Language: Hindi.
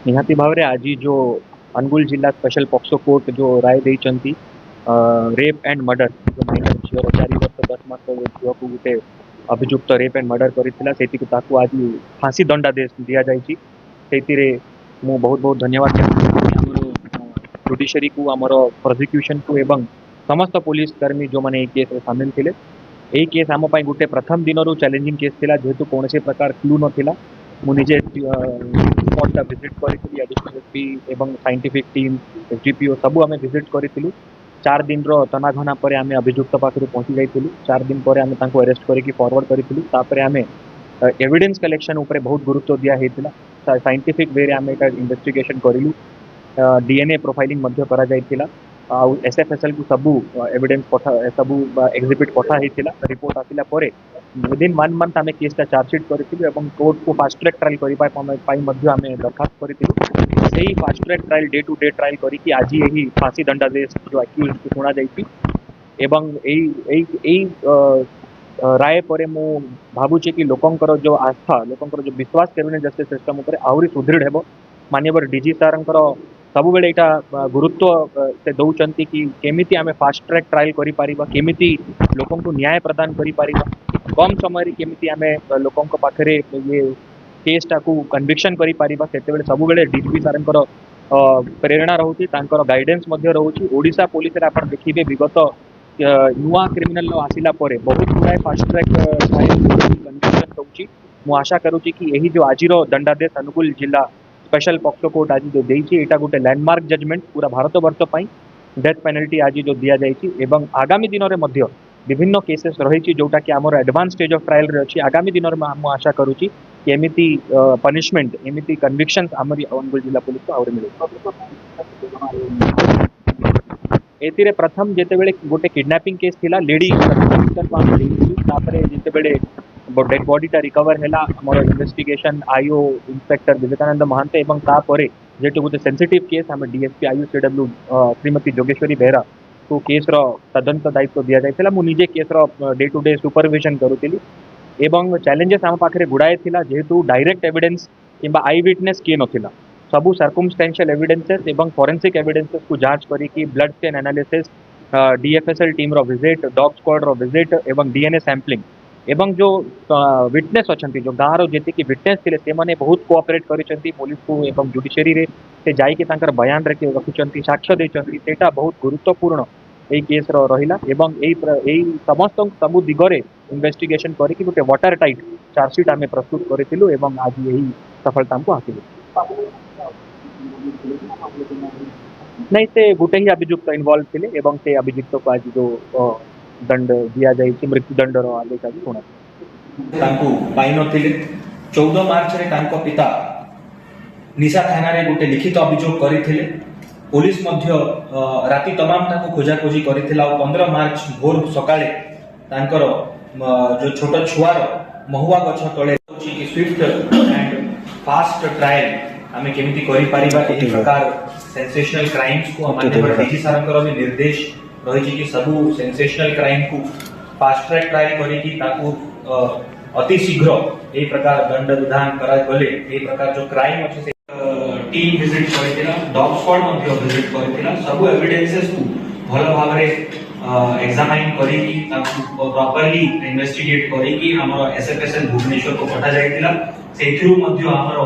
निहाती भाव में आज जो अनुगुल जिला स्पेशल पॉक्सो कोर्ट जो राय देइचंती रेप एंड मर्डर जो माइनर झीर 4 वर्ष 10 मास झील को गोटे अभियुक्त रेप एंड मर्डर करथिला सेति को ताकू आज फांसी दंडादेश दिया जाइछि। सेतिरे मु बहुत बहुत धन्यवाद हमरो जुडिशरी को हमरो प्रोसिक्यूशन को एवं समस्त पुलिस कर्मी जो माने केस रे शामिल थिले। एई केस आम पई गोटे प्रथम दिन रो चैलेंजिंग केस थिला जेहेतु कोनसे प्रकार क्लू नथिला। मु निजे स्पॉट विजिट करी एडिशनल एसपी एवं साइंटिफिक टीम एसडीपीओ सबू आम विजिट करूँ। 4 दिन तनाघना पर आम अभियुक्त पाखे पहुंची जाइलु। 4 दिन पर आम अरेस्ट करके फॉरवर्ड करूँ। आम एविडेंस कलेक्शन उपर बहुत गुरुत्व दिया साइंटिफिक वे आम इन्वेस्टिगेशन करूँ। डीएनए प्रोफाइलिंग करा जाइथिला। एसएफएसएल को सबू एविडेंस सबू एक्जिबिट पठाइला। रिपोर्ट आसिला परे विदिन 1 मंथ आम केसटा चार्जसीट करूँ। कोर्ट को फास्ट ट्रैक ट्रायल करने दरखास्त करूँ। से fast track trial day to day trial करके आज यही फांसी दंडादेश जो अक्यूज को शुणा जाइए। राय पर मु भावुचे कि लोकंकर जो आस्था लोकंकर जो विश्वास कैबिनेट जस्टिस सिस्टम उपर आहरी सुदृढ़ हेबो। माननीय डीजी सार सब बेले यहाँ गुरुत्व से दौरान कि केमिति आमे फास्ट ट्रैक ट्रायल करि पारिबा, केमिति लोकन को न्याय प्रदान करि पारिबा, कम समय रे केमिति आमे लोकन को पाखरे ये केसटा को कन्विक्शन करि पारिबा। सेते बेले सब बेले डीजीपी सारंकर प्रेरणा रहउची, तांकर गाइडेंस मध्ये रहउची। ओडिशा पुलिस रे आपण देखिबे विगत नुआ क्रिमिनल लॉ आसिला परे बहुत गुड़ाए फास्ट ट्रैक ट्रायल कन्विक्शन होउची। मु आशा करूची कि यही जो आजिर दंडादेश अनुगुल जिला स्पेशल पॉक्सो कोर्ट आज जो देइछि एटा गोटे लैंडमार्क जजमेंट पूरा भारत वर्ष पई डेथ पेनल्टी आज जो दिया जाइछि। एवं आगामी दिन रे मध्य विभिन्न केसेस रही जोटा कि आमर एडवांस स्टेज ऑफ ट्रायल रे अछि। आगामी दिन में मु आशा करूची कि एमिति पनिशमेंट एमिति कन्विक्शन आमर अनुगुल जिला पुलिस को आउरे मिले। एतिरे प्रथम जेते बेले गोटे किडनैपिंग केस थिला लेडी जेते बेले डेड बॉडीटा रिकवर है आमर investigation IO inspector Vivekananda Mahanta एवं तापरे जेटू गोटे सेंसिटिव केस आम डीएसपी आईयूसीडब्ल्यू श्रीमती जोगेश्वरी बेहरा को केस तदंत दायित्व दि जाइए। मु निजे case day to day supervision करूली। एवं चैलेंजेस आम पाखे गुड़ाए थिला जेहेतु डायरेक्ट एविडेंस किंबा आई विटनेस किए नथिला। सबू सर्कमस्टेंशियल एविडेंसेस एवं फोरेंसिक एविडेंसेस को जांच करी ब्लड स्टेन एनालिसिस डीएफएसएल टीम रो विजिट डॉग स्क्वाड रो विजिट एवं डीएनए सैंपलिंग एवं जो विटनेस अच्छा जो गाँव जी विटनेस थे से माने बहुत कोऑपरेट करिसेंती पुलिस को एवं जुडिशरी रे से जाइए बयान रखुंट साक्ष्य देते सेटा बहुत गुरुत्वपूर्ण यही केस रहिला। एवं यही समस्त सबू दिगरे इन्वेस्टिगेशन करके गोटे वाटर टाइट चार्जसीट आम प्रस्तुत करूँ एवं आज यही सफलता हमको हासिल। नहीं से गोटे ही अभियुक्त इन्वॉल्व थे एवं से अभियुक्त को आज जो दंड दिया जाए मृत्युदंड आदेश आज शुणा पाई नथिले। 14 मार्च रे तांको पिता निशा थाना रे गोटे लिखित अभियोग करिथिले। पुलिस मध्य राति तमाम ताको खोजा खोजी करिथिला। 15 मार्च भोर सकाळे तांकर जो छोट छुआर महुआ गछ तळे कि स्विफ्ट एंड फास्ट ट्रायल आमे केमिति करि पारिबा। एही प्रकार सेंसेशनल क्राइम्स को माननीय डीजी सारंकर भी निर्देश रही कि सबू सेंसेशनल क्राइम को फास्ट ट्रैक ट्रायल करी ताकू अति शीघ्र ए प्रकार दंड विधान करा गले। ए प्रकार जो क्राइम अछि से टीम विजिट करथिला, डॉग स्क्वाड मध्ये विजिट करथिला। सबू एविडेंसेस को भलो भाव रे एग्जामिन करी कि ताकू प्रॉपर्ली इन्वेस्टिगेट करी कि हमर एसएफएसएल भुवनेश्वर को पठा जायतिला। सेथिरु मध्ये हमर